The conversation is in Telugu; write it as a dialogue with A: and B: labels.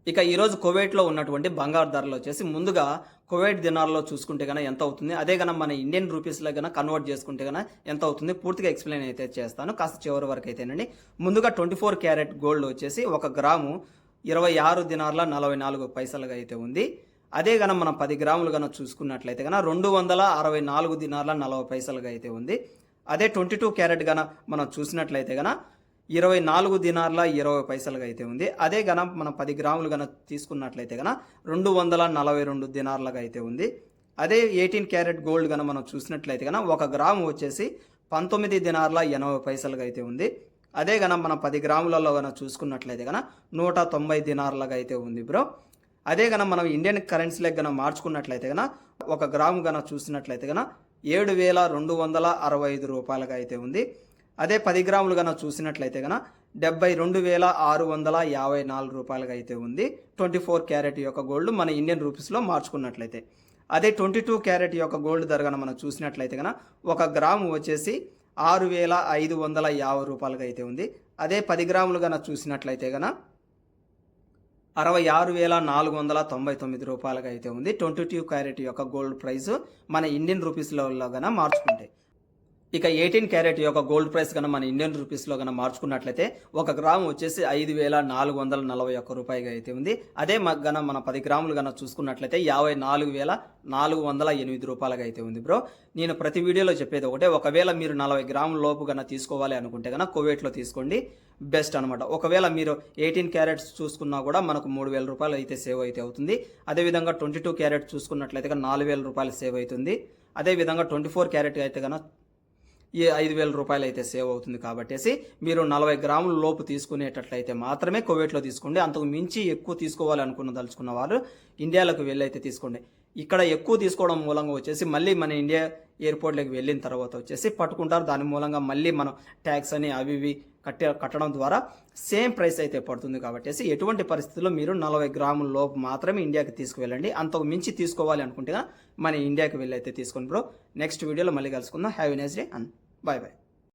A: ఇక ఈరోజు కువైట్లో ఉన్నటువంటి బంగారు ధరలు వచ్చేసి ముందుగా కువైట్ దినార్లో చూసుకుంటే గన ఎంత అవుతుంది, అదే గన మన ఇండియన్ రూపీస్లో గన కన్వర్ట్ చేసుకుంటే గన ఎంత అవుతుంది పూర్తిగా ఎక్స్ప్లెయిన్ అయితే చేస్తాను. కాస్త చివరి వరకు అయితేనండి. ముందుగా 24 క్యారెట్ గోల్డ్ వచ్చేసి 1 గ్రాము 26 దినార్ల 44 పైసలుగా అయితే ఉంది. అదే గన మనం 10 గ్రాములు గన చూసుకున్నట్లయితే గన 264 దినార్ల 40 పైసలుగా అయితే ఉంది. అదే 22 క్యారెట్ గన మనం చూసినట్లయితే గన 24 దినార్ల 20 పైసలుగా అయితే ఉంది. అదే గన మనం 10 గ్రాములు గన తీసుకున్నట్లయితే గన 242 దినార్లుగా అయితే ఉంది. అదే 18 క్యారెట్ గోల్డ్ గన మనం చూసినట్లయితే గన 1 గ్రాము వచ్చేసి 19 దినార్ల 80 పైసలుగా అయితే ఉంది. అదే గన మనం 10 గ్రాములలో గన చూసుకున్నట్లయితే గన 190 దినార్లుగా అయితే ఉంది బ్రో. అదే గన మనం ఇండియన్ కరెన్సీలకు గన మార్చుకున్నట్లయితే గన 1 గ్రాము గన చూసినట్లయితే గన 7,265 రూపాయలుగా అయితే ఉంది. అదే 10 గ్రాములు గన చూసినట్లయితే గన 72,654 రూపాయలుగా అయితే ఉంది. 24 క్యారెట్ యొక్క గోల్డ్ మన ఇండియన్ రూపీస్లో మార్చుకున్నట్లయితే. అదే 22 క్యారెట్ యొక్క గోల్డ్ ధర గన మనం చూసినట్లయితే గన 1 గ్రాము వచ్చేసి 6,550 రూపాయలుగా అయితే ఉంది. అదే 10 గ్రాములు గన చూసినట్లయితే గన 66,499 రూపాయలుగా అయితే ఉంది. 22 క్యారెట్ యొక్క గోల్డ్ ప్రైస్ మన ఇండియన్ రూపీస్లో గన మార్చుకుంటే. ఇక 18 క్యారెట్ యొక్క గోల్డ్ ప్రైస్ కన్నా మన ఇండియన్ రూపీస్లో కన్నా మార్చుకున్నట్లయితే 1 గ్రాము వచ్చేసి 5,441 రూపాయలుగా అయితే ఉంది. అదే గన మన 10 గ్రాములు గన చూసుకున్నట్లయితే 54,408 రూపాయలుగా అయితే ఉంది బ్రో. నేను ప్రతి వీడియోలో చెప్పేది ఒకటే, ఒకవేళ మీరు 40 గ్రాముల లోపు గన తీసుకోవాలి అనుకుంటే కన్నా కువైట్లో తీసుకోండి, బెస్ట్ అనమాట. ఒకవేళ మీరు 18 క్యారెట్స్ చూసుకున్నా కూడా మనకు 3,000 రూపాయలు అయితే సేవ్ అయితే అవుతుంది. అదేవిధంగా 22 క్యారెట్ చూసుకున్నట్లయితే 4,000 రూపాయలు సేవ్ అవుతుంది. అదేవిధంగా 24 క్యారెట్ అయితే కన్నా 5,000 రూపాయలు అయితే సేవ్ అవుతుంది. కాబట్టేసి మీరు 40 గ్రాముల లోపు తీసుకునేటట్లయితే మాత్రమే కువైట్లో తీసుకోండి. అంతకు మించి ఎక్కువ తీసుకోవాలి దలుచుకున్న వారు ఇండియాలోకి వెళ్ళి అయితే తీసుకోండి. ఇక్కడ ఎక్కువ తీసుకోవడం మూలంగా వచ్చేసి మళ్ళీ మన ఇండియా ఎయిర్పోర్ట్లోకి వెళ్ళిన తర్వాత వచ్చేసి పట్టుకుంటారు. దాని మూలంగా మళ్ళీ మనం ట్యాక్స్ అని అవి ఇవి కట్టడం ద్వారా సేమ్ ప్రైస్ అయితే పడుతుంది. కాబట్టేసి ఎటువంటి పరిస్థితుల్లో మీరు 40 గ్రాముల లోపు మాత్రమే ఇండియాకి తీసుకువెళ్ళండి. అంతకు మించి తీసుకోవాలి అనుకుంటే మన ఇండియాకి వెళ్ళి అయితే తీసుకోండి బ్రో. నెక్స్ట్ వీడియోలో మళ్ళీ కలుసుకుందాం. Have a nice day and bye bye.